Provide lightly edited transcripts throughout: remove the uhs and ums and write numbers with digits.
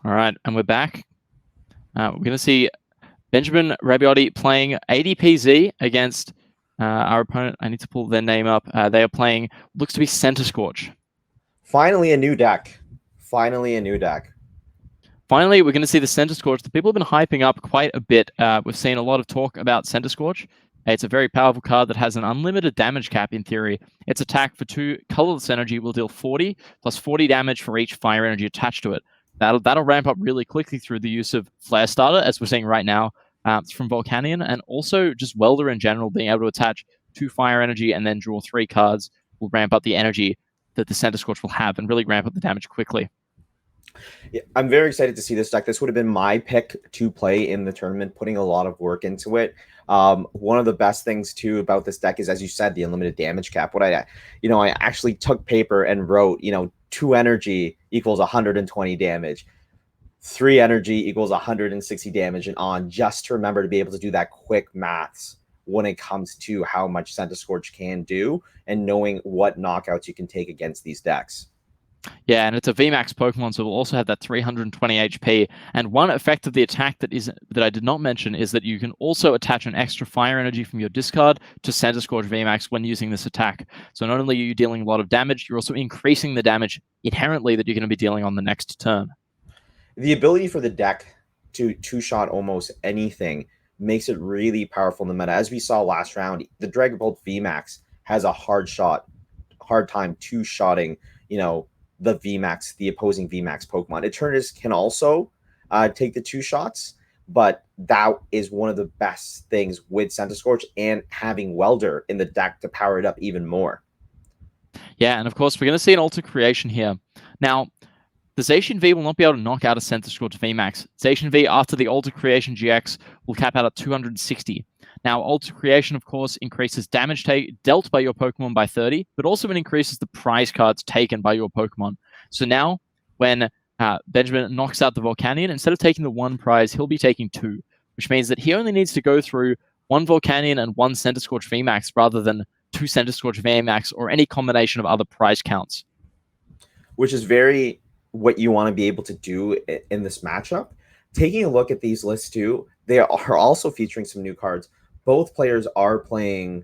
All right, and we're back. We're going to see Benjamin Rabiotti playing ADPZ against our opponent. I need to pull their name up. They are playing, looks to be Center Scorch. Finally, a new deck. Finally, a new deck. Finally, we're going to see the Center Scorch. The people have been hyping up quite a bit. We've seen a lot of talk about Center Scorch. It's a very powerful card that has an unlimited damage cap in theory. Its attack for 2 colorless energy will deal 40 plus 40 damage for each fire energy attached to it. That'll ramp up really quickly through the use of Flare Starter, as we're seeing right now from Volcanion, and also just Welder in general, being able to attach 2 fire energy and then draw 3 cards will ramp up the energy that the Center Scorch will have and really ramp up the damage quickly. Yeah, I'm very excited to see this deck. This would have been my pick to play in the tournament, putting a lot of work into it. One of the best things too about this deck is, as you said, the unlimited damage cap. What I actually took paper and wrote, 2 energy equals 120 damage, 3 energy equals 160 damage, and on, just to remember to be able to do that quick maths when it comes to how much Center Scorch can do and knowing what knockouts you can take against these decks. Yeah, and it's a VMAX Pokemon, so we'll also have that 320 HP. And one effect of the attack that I did not mention is that you can also attach an extra fire energy from your discard to Center Scorch VMAX when using this attack. So not only are you dealing a lot of damage, you're also increasing the damage inherently that you're going to be dealing on the next turn. The ability for the deck to two-shot almost anything makes it really powerful in the meta. As we saw last round, the Dragon Bolt VMAX has a hard time two-shotting, the VMAX, the opposing VMAX Pokemon. Eternatus can also take the 2 shots, but that is one of the best things with Center Scorch and having Welder in the deck to power it up even more. Yeah, and of course, we're going to see an Alter Creation here. Now, the Zacian V will not be able to knock out a Center Scorch VMAX. Zacian V, after the Alter Creation GX, will cap out at 260. Now, Alter Creation, of course, increases damage dealt by your Pokemon by 30, but also it increases the prize cards taken by your Pokemon. So now, when Benjamin knocks out the Volcanion, instead of taking the 1 prize, he'll be taking 2, which means that he only needs to go through 1 Volcanion and 1 Center Scorch VMAX rather than 2 Center Scorch VMAX or any combination of other prize counts. Which is very what you want to be able to do in this matchup. Taking a look at these lists too, they are also featuring some new cards. Both players are playing,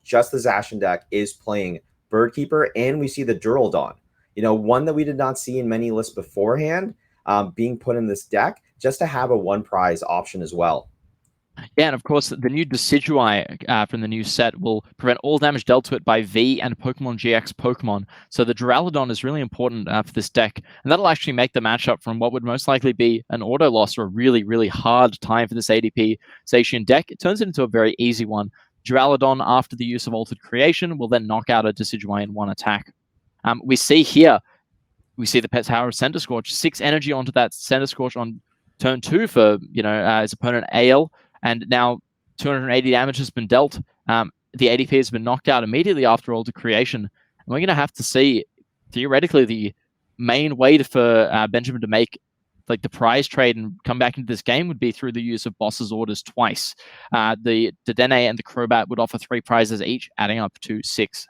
just the Zacian deck is playing Birdkeeper, and we see the Duraldon. One that we did not see in many lists beforehand, being put in this deck, just to have a 1 prize option as well. Yeah, and of course, the new Decidueye from the new set will prevent all damage dealt to it by V and Pokemon GX Pokemon. So the Duraludon is really important for this deck, and that'll actually make the matchup from what would most likely be an auto loss or a really, really hard time for this ADP Zacian deck. It turns it into a very easy one. Duraludon, after the use of Altered Creation, will then knock out a Decidueye in 1 attack. We see the power of Center Scorch, 6 energy onto that Center Scorch on turn 2 for his opponent Eyal. And now 280 damage has been dealt. The ADP has been knocked out immediately after Alter Creation. And we're going to have to see, theoretically, the main way for Benjamin to make the prize trade and come back into this game would be through the use of Boss's Orders twice. The Dedenne and the Crobat would offer 3 prizes each, adding up to 6.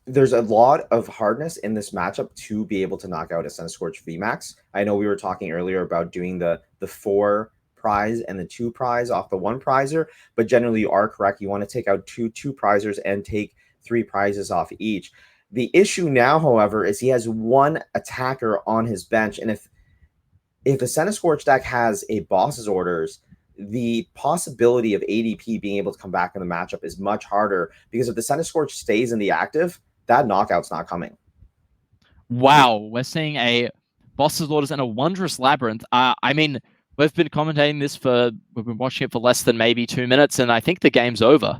There's a lot of hardness in this matchup to be able to knock out a Center Scorch VMAX. I know we were talking earlier about doing the 4 prize and the 2 prize off the 1 prizer, but generally you are correct. You want to take out two prizers and take 3 prizes off each. The issue now, however, is he has 1 attacker on his bench, and if the Center Scorch deck has a Boss's Orders, the possibility of ADP being able to come back in the matchup is much harder, because if the Center Scorch stays in the active, that knockout's not coming. Wow, we're seeing a Boss's Orders and a Wondrous Labyrinth. We've been commentating this we've been watching it for less than maybe 2 minutes, and I think the game's over.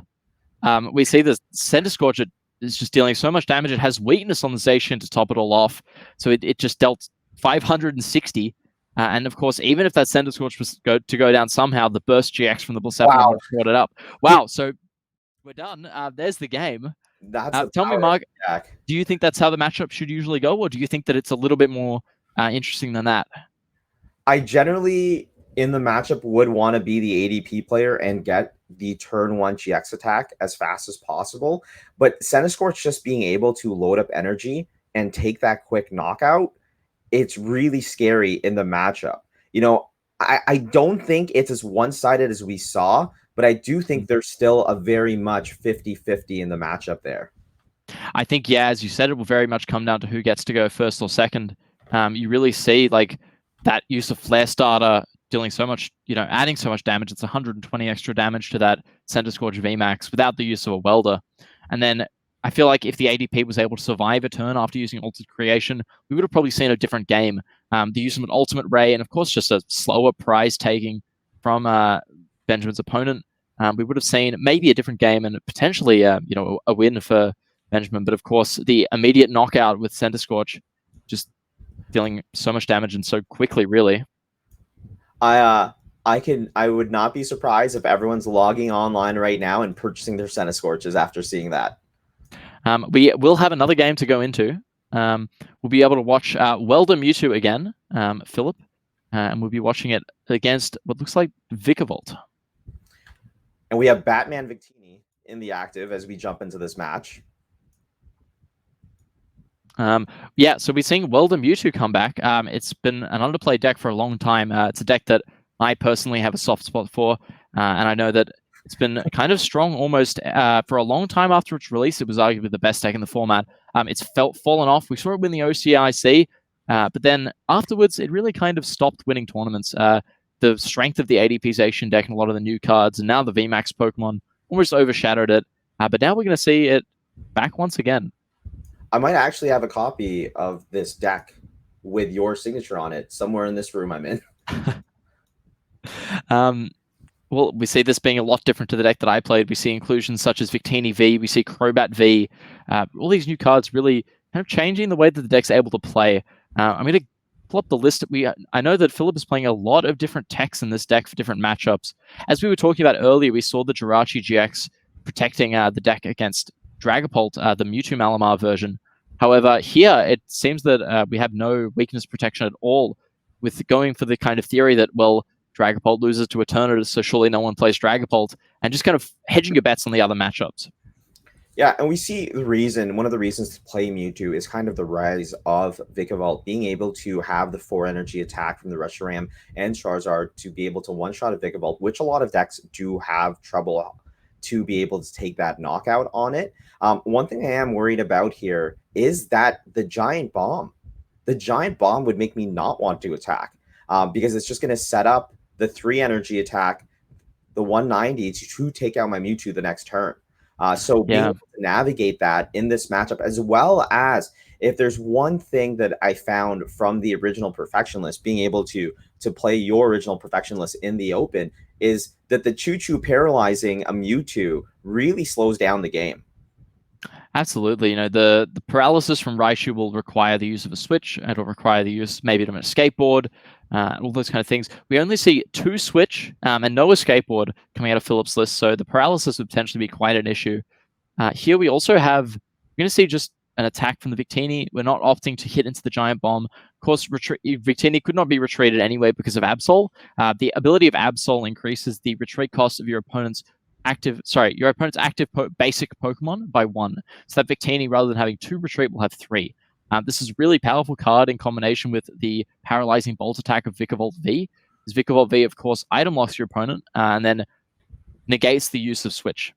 We see the Center Scorch is just dealing so much damage. It has weakness on the Zacian to top it all off, so it just dealt 560. And of course, even if that Center Scorch was to go down somehow, the Burst GX from the Blacephalon brought it up. Wow, so we're done. There's the game. Tell me, Mark, do you think that's how the matchup should usually go, or do you think that it's a little bit more interesting than that? I generally, in the matchup, would want to be the ADP player and get the turn 1 GX attack as fast as possible. But Center Scorch just being able to load up energy and take that quick knockout it's really scary in the matchup. You know, I don't think it's as one-sided as we saw, but I do think there's still a very much 50-50 in the matchup there. I think, yeah, as you said, it will very much come down to who gets to go first or second. You really see like that use of Flare Starter dealing so much, adding so much damage. It's 120 extra damage to that Center Scourge VMAX without the use of a welder. And then I feel like if the ADP was able to survive a turn after using Altered Creation, we would have probably seen a different game. The use of an Ultimate Ray and, of course, just a slower prize taking from Benjamin's opponent. We would have seen maybe a different game and potentially, a win for Benjamin. But, of course, the immediate knockout with Center Scorch just dealing so much damage and so quickly, really. I would not be surprised if everyone's logging online right now and purchasing their Center Scorches after seeing that. We will have another game to go into. We'll be able to watch Welder Mewtwo again, Philip, and we'll be watching it against what looks like Vikavolt. And we have Batman Victini in the active as we jump into this match. Yeah, so we're seeing Welder Mewtwo come back. It's been an underplayed deck for a long time. It's a deck that I personally have a soft spot for, and I know that it's been kind of strong almost for a long time after its release. It was arguably the best deck in the format. It's fallen off. We saw it win the OCIC, but then afterwards, it really kind of stopped winning tournaments. The strength of the ADPization deck and a lot of the new cards, and now the VMAX Pokemon almost overshadowed it. But now we're going to see it back once again. I might actually have a copy of this deck with your signature on it somewhere in this room I'm in. Well, we see this being a lot different to the deck that I played. We see inclusions such as Victini V, we see Crobat V, all these new cards really kind of changing the way that the deck's able to play. I'm going to pull up the list. I know that Philip is playing a lot of different techs in this deck for different matchups. As we were talking about earlier, we saw the Jirachi GX protecting the deck against Dragapult, the Mewtwo Malamar version. However, here it seems that we have no weakness protection at all, with going for the kind of theory that, well, Dragapult loses to Eternatus, so surely no one plays Dragapult, and just kind of hedging your bets on the other matchups. Yeah, and we see one of the reasons to play Mewtwo is kind of the rise of Vikavolt, being able to have the 4 energy attack from the Reshiram and Charizard to be able to one-shot a Vikavolt, which a lot of decks do have trouble to be able to take that knockout on it. One thing I am worried about here is that the Giant Bomb would make me not want to attack because it's just going to set up the 3 energy attack, the 190 to take out my Mewtwo the next turn. So being able to navigate that in this matchup, as well as if there's one thing that I found from the original Perfection list, being able to play your original Perfection list in the open, is that the Choo-Choo paralyzing a Mewtwo really slows down the game. Absolutely. The paralysis from Raichu will require the use of a switch. It'll require the use maybe of a skateboard, all those kind of things. We only see 2 switch and no skateboard coming out of Philip's list, so the paralysis would potentially be quite an issue. Here we also have, we're going to see just an attack from the Victini. We're not opting to hit into the Giant Bomb. Of course, Victini could not be retreated anyway because of Absol. The ability of Absol increases the retreat cost of your opponent's active basic Pokemon by 1. So that Victini, rather than having 2 retreat, will have 3. This is a really powerful card in combination with the paralyzing bolt attack of Vikavolt V. Because Vikavolt V, of course, item locks your opponent and then negates the use of switch.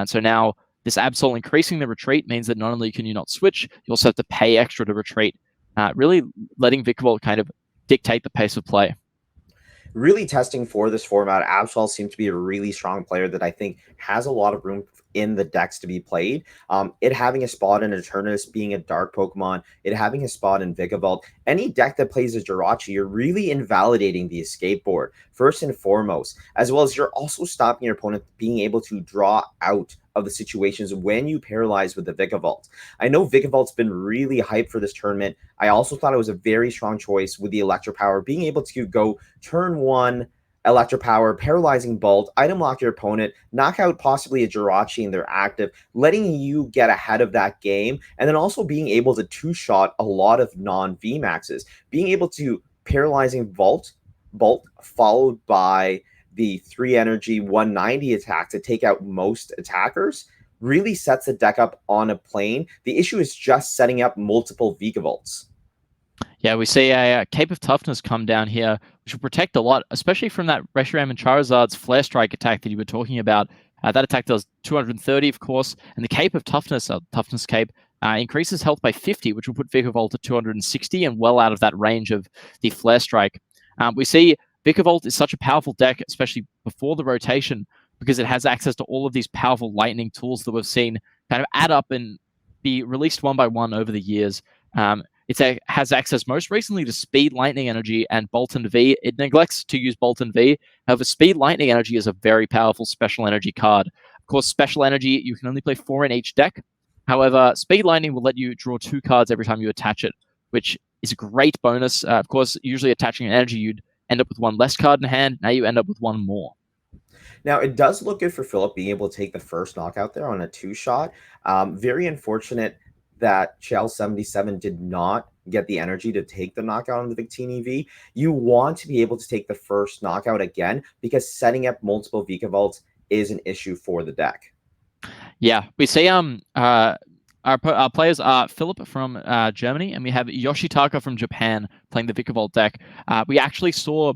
So now this Absol increasing the retreat means that not only can you not switch, you also have to pay extra to retreat, really letting Vikavolt kind of dictate the pace of play. Really testing for this format, Absol seems to be a really strong player that I think has a lot of room in the decks to be played. It having a spot in Eternatus, being a dark Pokemon, it having a spot in Vikavolt. Any deck that plays a Jirachi, you're really invalidating the escape board, first and foremost, as well as you're also stopping your opponent being able to draw out of the situations when you paralyze with the Vikavolt. I know Vikavolt's been really hyped for this tournament. I also thought it was a very strong choice with the Electropower, being able to go turn 1, Electropower, paralyzing bolt, item lock your opponent, knock out possibly a Jirachi in their active, letting you get ahead of that game, and then also being able to 2-shot a lot of non-VMAXs, being able to paralyzing bolt followed by the 3 energy 190 attack to take out most attackers really sets the deck up on a plane. The issue is just setting up multiple Vikavolts. Yeah, we see a Cape of Toughness come down here, which will protect a lot, especially from that Reshiram and Charizard's Flare Strike attack that you were talking about. That attack does 230, of course, and the Cape of Toughness, Toughness Cape, increases health by 50, which will put Vikavolt at 260 and well out of that range of the Flare Strike. We see Vikavolt is such a powerful deck, especially before the rotation, because it has access to all of these powerful lightning tools that we've seen kind of add up and be released one by one over the years. It has access most recently to Speed Lightning Energy and Bolton V. It neglects to use Bolton V. However, Speed Lightning Energy is a very powerful special energy card. Of course, special energy, you can only play 4 in each deck. However, Speed Lightning will let you draw 2 cards every time you attach it, which is a great bonus. Of course, usually attaching an energy, you'd end up with 1 less card in hand. Now you end up with 1 more. Now, it does look good for Philip being able to take the first knockout there on a 2-shot. Very unfortunate that Chell 77 did not get the energy to take the knockout on the Victini V. You want to be able to take the first knockout again because setting up multiple Vikavolt is an issue for the deck. Yeah, we see our players are Philip from Germany, and we have Yoshitaka from Japan playing the Vikavolt deck. We actually saw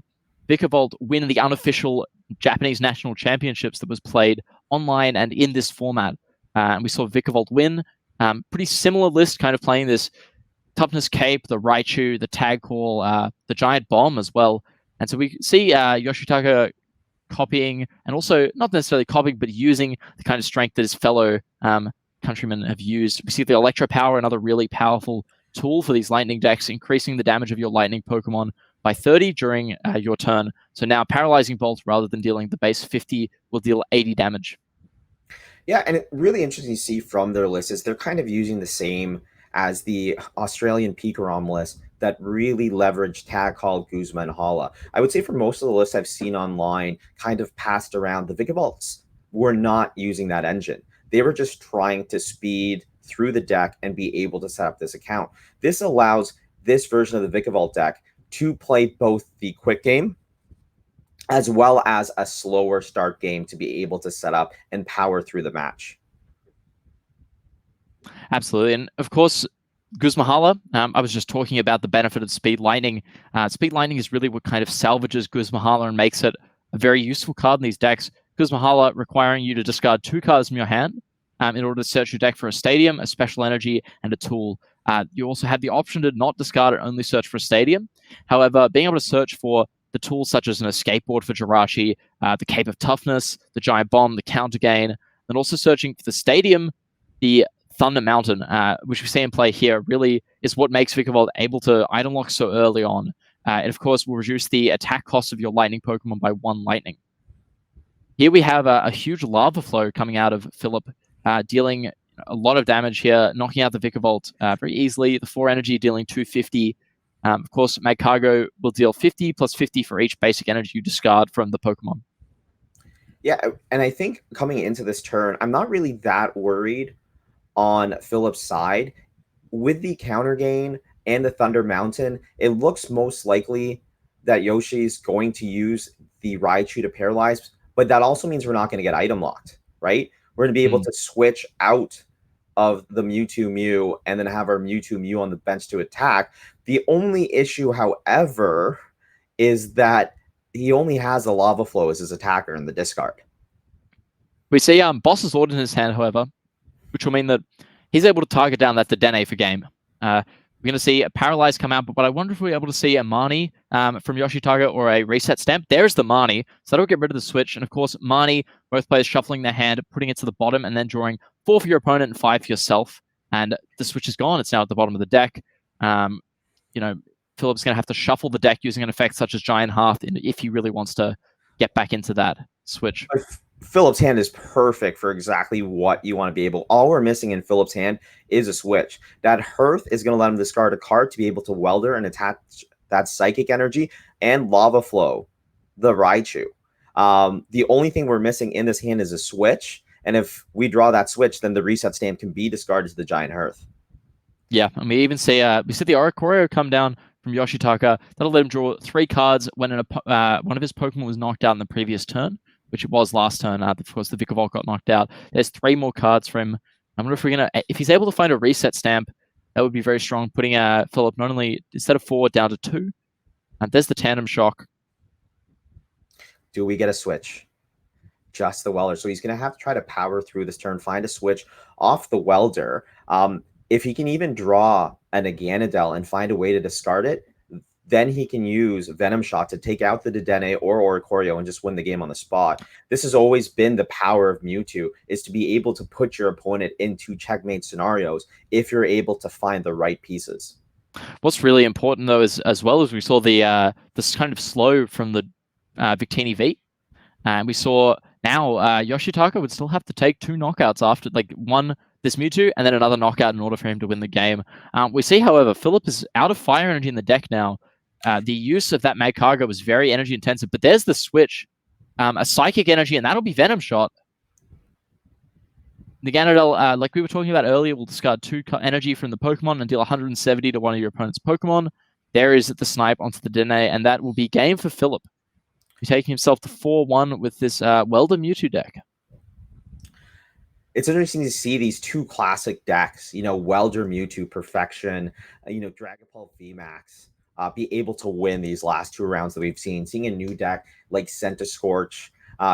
Vikavolt win the unofficial Japanese National Championships that was played online and in this format. And we saw Vikavolt win. Pretty similar list, kind of playing this Toughness Cape, the Raichu, the Tag Call, the Giant Bomb as well. And so we see Yoshitaka copying, and also not necessarily copying, but using the kind of strength that his fellow countrymen have used. We see the Electro Power, another really powerful tool for these lightning decks, increasing the damage of your lightning Pokemon by 30 during your turn. So now Paralyzing Bolt, rather than dealing the base 50, will deal 80 damage. Yeah, and it's really interesting to see from their list is they're kind of using the same as the Australian Pikarom list that really leveraged Tag Call, Guzma, and Hala. I would say for most of the lists I've seen online, kind of passed around, the Vikavolts were not using that engine. They were just trying to speed through the deck and be able to set up this account. This allows this version of the Vikavolt deck to play both the quick game as well as a slower start game to be able to set up and power through the match. Absolutely. And of course, Guzmahala, I was just talking about the benefit of Speed Lightning. Speed Lightning is really what kind of salvages Guzmahala and makes it a very useful card in these decks. Guzmahala requiring you to discard 2 cards from your hand in order to search your deck for a Stadium, a Special Energy, and a Tool. You also have the option to not discard it, only search for a Stadium. However, being able to search for the tools such as an Escape Board for Jirachi, the Cape of Toughness, the Giant Bomb, the Counter Gain, and also searching for the Stadium, the Thunder Mountain, which we see in play here, really is what makes Vikavolt able to item lock so early on. And of course, will reduce the attack cost of your lightning Pokemon by 1 lightning. Here we have a huge Lava Flow coming out of Philip, dealing a lot of damage here, knocking out the Vikavolt very easily. The 4 energy dealing 250. Of course, Magcargo will deal 50 plus 50 for each basic energy you discard from the Pokemon. Yeah, and I think coming into this turn, I'm not really that worried on Philip's side. With the counter gain and the Thunder Mountain, it looks most likely that Yoshi's going to use the Raichu to paralyze, but that also means we're not going to get item locked, right? We're going to be able to switch out of the Mewtwo Mew and then have our Mewtwo Mew on the bench to attack. The only issue, however, is that he only has a Lava Flow as his attacker in the discard. We see Boss's Order in his hand, however, which will mean that he's able to target down that Dedenne for game. We're going to see a Paralyze come out, but I wonder if we're able to see a Marnie from Yoshitaka or a Reset Stamp. There's the Marnie, so that'll get rid of the switch. And of course, Marnie, both players shuffling their hand, putting it to the bottom, and then drawing 4 for your opponent and 5 for yourself. And the switch is gone. It's now at the bottom of the deck. Philip's going to have to shuffle the deck using an effect such as Giant Hearth if he really wants to get back into that switch. Philip's hand is perfect for exactly what you want to be able. All we're missing in Philip's hand is a switch. That Hearth is going to let him discard a card to be able to Welder and attach that Psychic Energy and Lava Flow the Raichu. The only thing we're missing in this hand is a switch. And if we draw that switch, then the Reset Stamp can be discarded to the Giant Hearth. Yeah, and we even see the Oricorio come down from Yoshitaka. That'll let him draw 3 cards when one of his Pokemon was knocked out in the previous turn, which it was last turn. Of course, the Vikavolt got knocked out. There's 3 more cards for him. I wonder if if he's able to find a Reset Stamp, That would be very strong, putting Philip not only instead of 4 down to 2. And there's the tandem shock. Do we get a switch? Just the welder. So he's going to have to try to power through this turn, find a switch off the welder. If he can even draw an Aganadel and find a way to discard it, then he can use Venom Shot to take out the Dedenne or Oricorio and just win the game on the spot. This has always been the power of Mewtwo, is to be able to put your opponent into checkmate scenarios if you're able to find the right pieces. What's really important, though, is as well as we saw this kind of slow from the Victini V, and we saw now Yoshitaka would still have to take 2 knockouts after, like, one this Mewtwo and then another knockout in order for him to win the game. We see, however, Philip is out of fire energy in the deck now. The use of that Magcargo was very energy intensive, but there's the switch, a Psychic Energy, and that'll be Venom Shot. The Ganadel, like we were talking about earlier, will discard 2 energy from the Pokemon and deal 170 to one of your opponent's Pokemon. There is the Snipe onto the Dene, and that will be game for Philip. He's taking himself to 4-1 with this Welder Mewtwo deck. It's interesting to see these 2 classic decks, Welder Mewtwo Perfection, Dragon Ball VMAX, be able to win these last 2 rounds that we've seen. Seeing a new deck like Centiskorch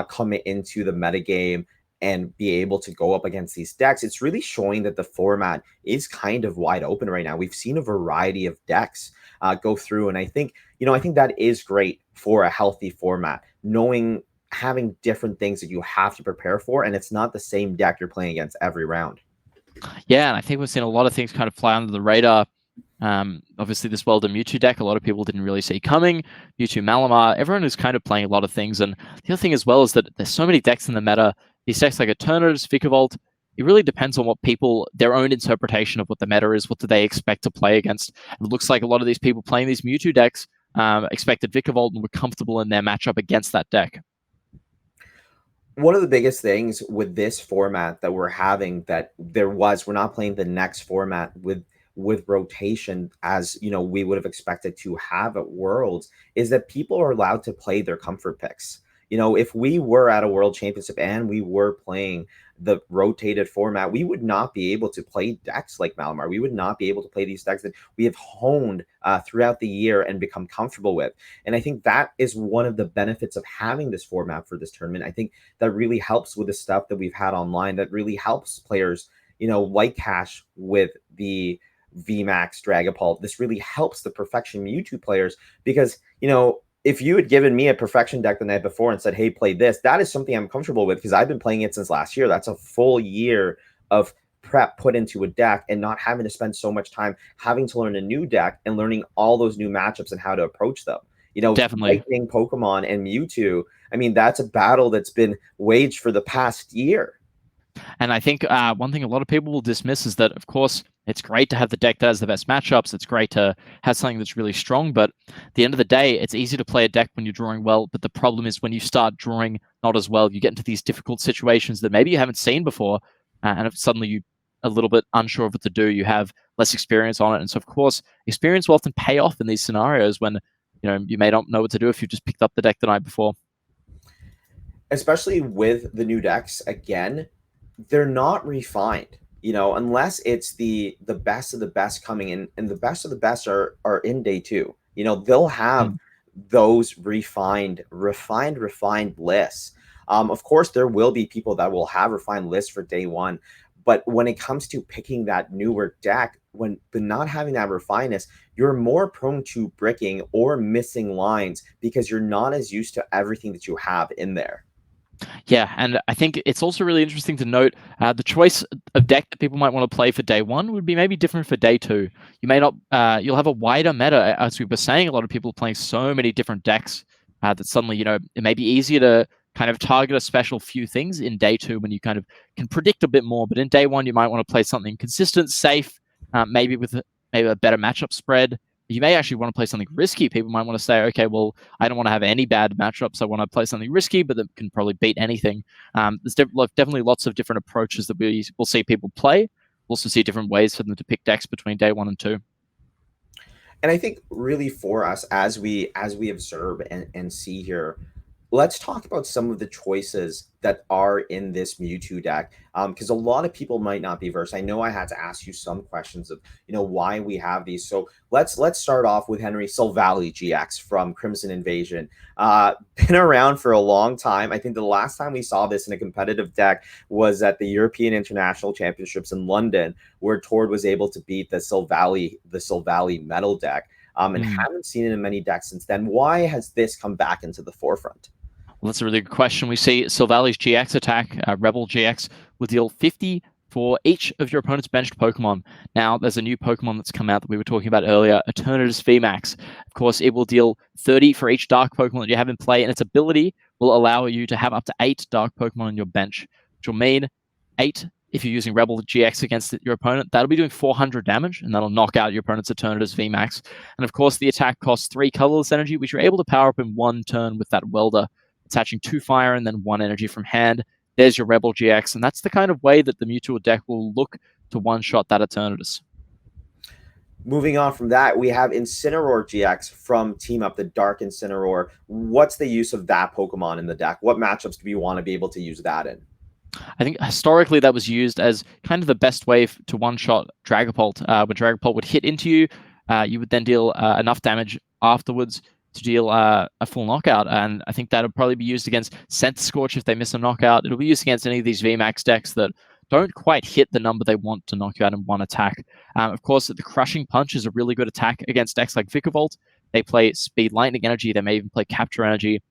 come into the metagame and be able to go up against these decks, it's really showing that the format is kind of wide open right now. We've seen a variety of decks go through, and I think that is great for a healthy format, having different things that you have to prepare for, and it's not the same deck you're playing against every round. Yeah, and I think we've seen a lot of things kind of fly under the radar. Obviously, this Welder Mewtwo deck, a lot of people didn't really see coming. Mewtwo Malamar, everyone is kind of playing a lot of things. And the other thing as well is that there's so many decks in the meta. These decks like Eternatus, Vikavolt, it really depends on what their own interpretation of what the meta is. What do they expect to play against? And it looks like a lot of these people playing these Mewtwo decks expected Vikavolt and were comfortable in their matchup against that deck. One of the biggest things with this format that we're having we're not playing the next format with rotation as we would have expected to have at Worlds, is that people are allowed to play their comfort picks. If we were at a World Championship and we were playing the rotated format, we would not be able to play decks like Malamar. We would not be able to play these decks that we have honed throughout the year and become comfortable with. And I think that is one of the benefits of having this format for this tournament. I think that really helps with the stuff that we've had online, that really helps players, like Cash with the VMAX Dragapult. This really helps the Perfection Mewtwo players because, if you had given me a Perfection deck the night before and said, hey, play this, that is something I'm comfortable with because I've been playing it since last year. That's a full year of prep put into a deck and not having to spend so much time having to learn a new deck and learning all those new matchups and how to approach them. Definitely. Lightning, Pokemon, and Mewtwo, I mean, that's a battle that's been waged for the past year. And I think one thing a lot of people will dismiss is that, of course, it's great to have the deck that has the best matchups. It's great to have something that's really strong. But at the end of the day, it's easy to play a deck when you're drawing well. But the problem is when you start drawing not as well, you get into these difficult situations that maybe you haven't seen before. And if suddenly you're a little bit unsure of what to do, you have less experience on it. And so, of course, experience will often pay off in these scenarios when you may not know what to do if you just picked up the deck the night before. Especially with the new decks, again, they're not refined, unless it's the best of the best coming in, and the best of the best are in day 2. They'll have those refined lists. Of course, there will be people that will have refined lists for day 1, but when it comes to picking that newer deck, but not having that refinedness, you're more prone to bricking or missing lines because you're not as used to everything that you have in there. Yeah, and I think it's also really interesting to note the choice of deck that people might want to play for day 1 would be maybe different for day 2. You may not, you'll have a wider meta. As we were saying, a lot of people are playing so many different decks that suddenly, it may be easier to kind of target a special few things in day 2 when you kind of can predict a bit more. But in day 1, you might want to play something consistent, safe, maybe with maybe a better matchup spread. You may actually want to play something risky. People might want to say, okay, well, I don't want to have any bad matchups. I want to play something risky, but that can probably beat anything. There's definitely lots of different approaches that we will see people play. We'll also see different ways for them to pick decks between day 1 and 2. And I think really for us, as we observe and see here, let's talk about some of the choices that are in this Mewtwo deck, because a lot of people might not be versed. I know I had to ask you some questions of why we have these. So let's start off with Henry Silvally GX from Crimson Invasion. Been around for a long time. I think the last time we saw this in a competitive deck was at the European International Championships in London, where Tord was able to beat the Silvally Metal deck. And haven't seen it in many decks since then. Why has this come back into the forefront? Well, that's a really good question. We see Silvally's GX attack, Rebel GX, will deal 50 for each of your opponent's benched Pokemon. Now, there's a new Pokemon that's come out that we were talking about earlier, Eternatus VMAX. Of course, it will deal 30 for each Dark Pokemon that you have in play, and its ability will allow you to have up to 8 Dark Pokemon on your bench, which will mean 8 if you're using Rebel GX against your opponent. That'll be doing 400 damage, and that'll knock out your opponent's Eternatus VMAX. And of course, the attack costs 3 colorless energy, which you're able to power up in one turn with that Welder, attaching 2 fire and then 1 energy from hand. There's your Rebel GX, and that's the kind of way that the Mewtwo deck will look to one-shot that Eternatus. Moving on from that, we have Incineroar GX from Team Up, the Dark Incineroar. What's the use of that Pokemon in the deck? What matchups do we want to be able to use that in? I think historically that was used as kind of the best way to one-shot Dragapult. When Dragapult would hit into you, you would then deal enough damage afterwards to deal a full knockout, and I think that'll probably be used against Centiskorch if they miss a knockout. It'll be used against any of these VMAX decks that don't quite hit the number they want to knock you out in one attack. Of course, the Crushing Punch is a really good attack against decks like Vikavolt. They play Speed Lightning Energy, they may even play Capture Energy.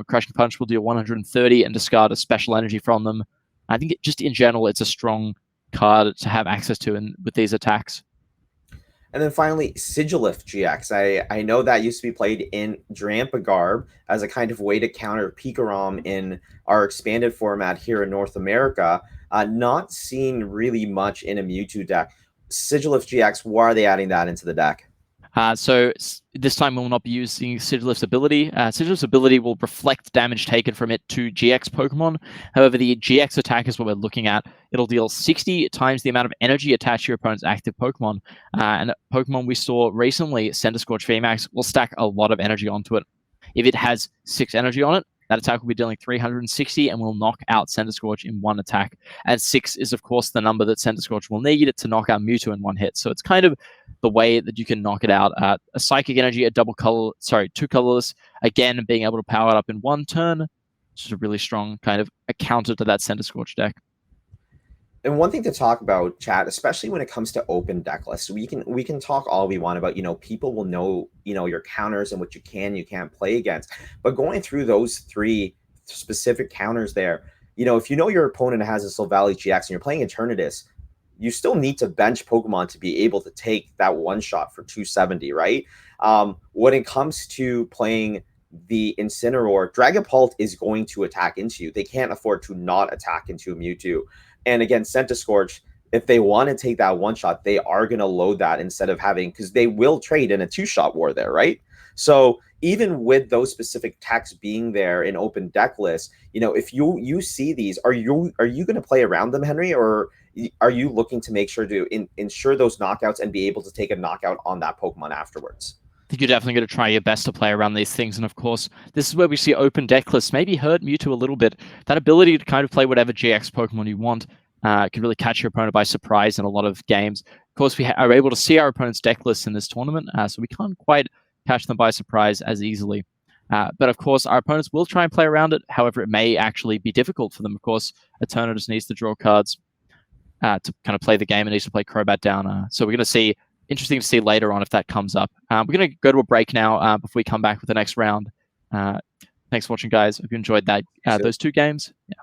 Crushing Punch will deal 130 and discard a special energy from them. I think just in general, it's a strong card to have access to with these attacks. And then finally, Sigilift GX. I know that used to be played in Drampa as a kind of way to counter Pikarom in our expanded format here in North America. Not seen really much in a Mewtwo deck. Sigilift GX, why are they adding that into the deck? So this time we'll not be using Sigilift's ability. Sigilift's ability will reflect damage taken from it to GX Pokemon. However, the GX attack is what we're looking at. It'll deal 60 times the amount of energy attached to your opponent's active Pokemon. And Pokemon we saw recently, Centiskorch VMAX, will stack a lot of energy onto it. If it has 6 energy on it, that attack will be dealing 360 and will knock out Centiskorch in one attack. And 6 is, of course, the number that Centiskorch will need it to knock out Mewtwo in one hit. So it's kind of the way that you can knock it out. A Psychic Energy, a 2 colorless, again, being able to power it up in one turn, which is a really strong kind of a counter to that Centiskorch deck. And one thing to talk about, chat, especially when it comes to open deck lists, we can talk all we want about, people will know, your counters and what you can't play against. But going through those 3 specific counters there, if you know your opponent has a Silvally GX and you're playing Eternatus, you still need to bench Pokemon to be able to take that one shot for 270, right? When it comes to playing the Incineroar, Dragapult is going to attack into you. They can't afford to not attack into Mewtwo. And again, Centiskorch, if they want to take that one shot, they are going to load that instead of having, because they will trade in a 2-shot war there, right? So even with those specific techs being there in open deck lists, if you see these, are you going to play around them, Henry, or are you looking to make sure to ensure those knockouts and be able to take a knockout on that Pokemon afterwards? I think you're definitely going to try your best to play around these things. And of course, this is where we see open deck lists maybe hurt Mewtwo a little bit. That ability to kind of play whatever GX Pokemon you want can really catch your opponent by surprise in a lot of games. Of course, we are able to see our opponent's deck lists in this tournament, so we can't quite catch them by surprise as easily. But of course, our opponents will try and play around it. However, it may actually be difficult for them. Of course, Eternatus needs to draw cards to kind of play the game and needs to play Crobat down. So we're going to see. Interesting to see later on if that comes up. We're going to go to a break now before we come back with the next round. Thanks for watching, guys. Hope you enjoyed that. Those 2 games. Yeah.